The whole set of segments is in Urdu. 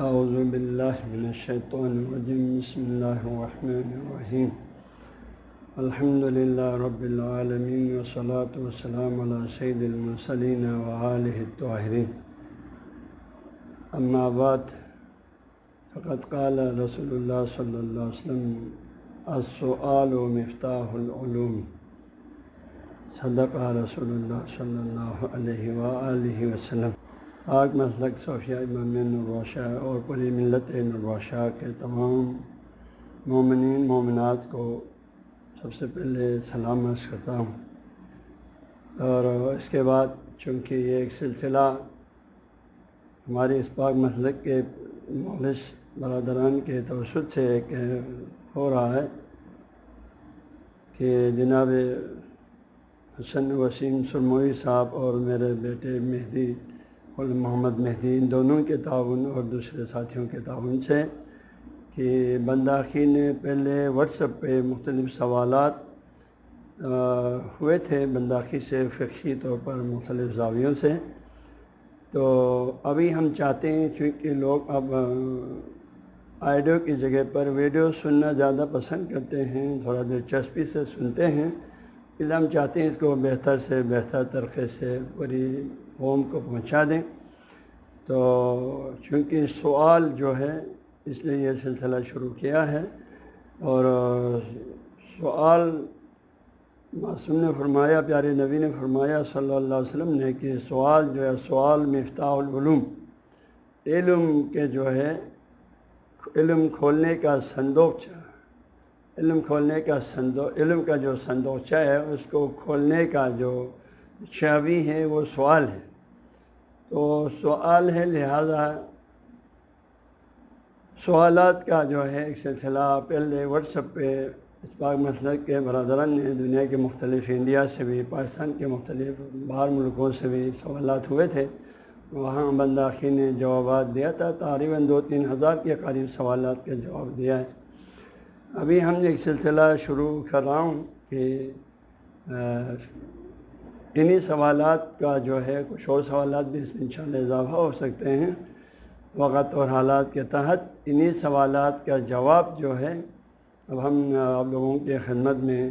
اعوذ باللہ من الشیطان الرجیم بسم اللہ الرحمن الرحیم الحمد للہ رب العالمین والصلاة والسلام علی سید المرسلین وآلہ الطاہرین اما بعد فقد قال رسول اللہ صلی اللہ علیہ وسلم السؤال مفتاح العلوم صدق رسول اللہ صلی اللہ علیہ وآلہ وسلم۔ آج مسلک صوفیہ امام نور اور پوری ملت نور کے تمام مومنین مومنات کو سب سے پہلے سلام عرض کرتا ہوں، اور اس کے بعد چونکہ یہ ایک سلسلہ ہمارے اس پاک مسلک کے مخلص برادران کے توسط سے ایک ہو رہا ہے کہ جناب حسن وسیم سرموئی صاحب اور میرے بیٹے مہدی محمد مہدی، ان دونوں کے تعاون اور دوسرے ساتھیوں کے تعاون سے کہ بنداخی نے پہلے واٹس ایپ پہ مختلف سوالات ہوئے تھے بنداخی سے فقہی طور پر مختلف زاویوں سے، تو ابھی ہم چاہتے ہیں چونکہ لوگ اب آڈیو کی جگہ پر ویڈیو سننا زیادہ پسند کرتے ہیں، تھوڑا دلچسپی سے سنتے ہیں، اس لیے ہم چاہتے ہیں اس کو بہتر سے بہتر طریقے سے پوری قوم کو پہنچا دیں۔ تو چونکہ سوال جو ہے اس لیے یہ سلسلہ شروع کیا ہے، اور سوال معصوم نے فرمایا، پیارے نبی نے فرمایا صلی اللہ علیہ وسلم نے کہ سوال جو ہے سوال مفتاح العلوم، علم کے جو ہے علم کھولنے کا صندوقچہ، علم کھولنے کا علم کا جو صندوقچہ ہے اس کو کھولنے کا جو چابی ہے وہ سوال ہے۔ تو سوال ہے، لہذا سوالات کا جو ہے ایک سلسلہ پہلے واٹس ایپ پہ اس پاک مسلک کے برادران نے دنیا کے مختلف، انڈیا سے بھی، پاکستان کے مختلف باہر ملکوں سے بھی سوالات ہوئے تھے، وہاں بنداخی نے جوابات دیا تھا، تقریباً 2-3 ہزار کے قریب سوالات کا جواب دیا ہے۔ ابھی ہم نے ایک سلسلہ شروع کر رہا ہوں کہ انہی سوالات کا جو ہے کچھ اور سوالات بھی اس میں انشاءاللہ اضافہ ہو سکتے ہیں وقت اور حالات کے تحت۔ انہی سوالات کا جواب جو ہے اب ہم آپ لوگوں کی خدمت میں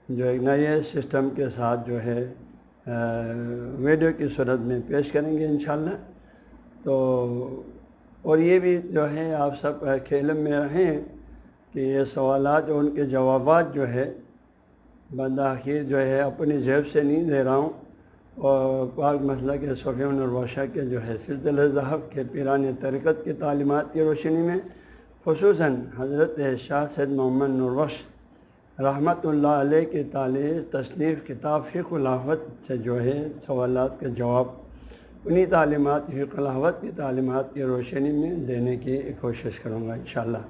جو ایک نئے سسٹم کے ساتھ جو ہے ویڈیو کی صورت میں پیش کریں گے انشاءاللہ۔ تو اور یہ بھی جو ہے آپ سب کے علم میں رہیں کہ یہ سوالات اور ان کے جوابات جو ہے بندہ آخر جو ہے اپنی جیب سے نہیں دے رہا ہوں، اور پاک مسلک کے صوفیہ نور کے جو ہے سلسلہ ذہب کے پیران طریقت کی تعلیمات کی روشنی میں، خصوصاً حضرت شاہ سید محمد نور رحمۃ اللہ علیہ کی تصنیف کتاب فقہ الہوت سے جو ہے سوالات کے جواب انہی تعلیمات فقہ الہوت کی تعلیمات کی روشنی میں دینے کی کوشش کروں گا انشاءاللہ۔